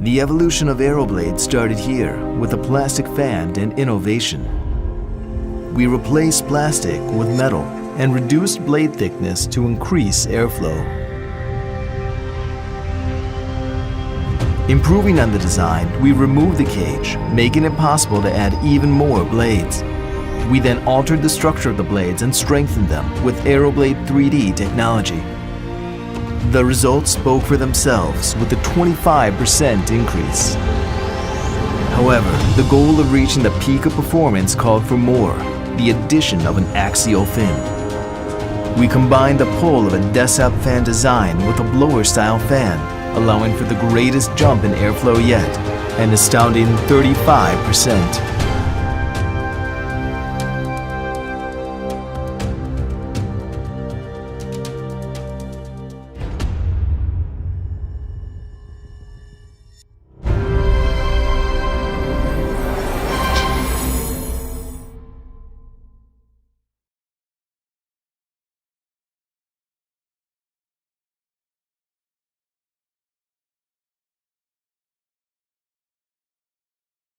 The evolution of AeroBlade started here with a plastic fan and innovation. We replaced plastic with metal and reduced blade thickness to increase airflow. Improving on the design, we removed the cage, making it possible to add even more blades. We then altered the structure of the blades and strengthened them with AeroBlade 3D technology. The results spoke for themselves with a 25% increase. However, the goal of reaching the peak of performance called for more, the addition of an axial fin. We combined the pull of a desk-up fan design with a blower-style fan, allowing for the greatest jump in airflow yet, an astounding 35%.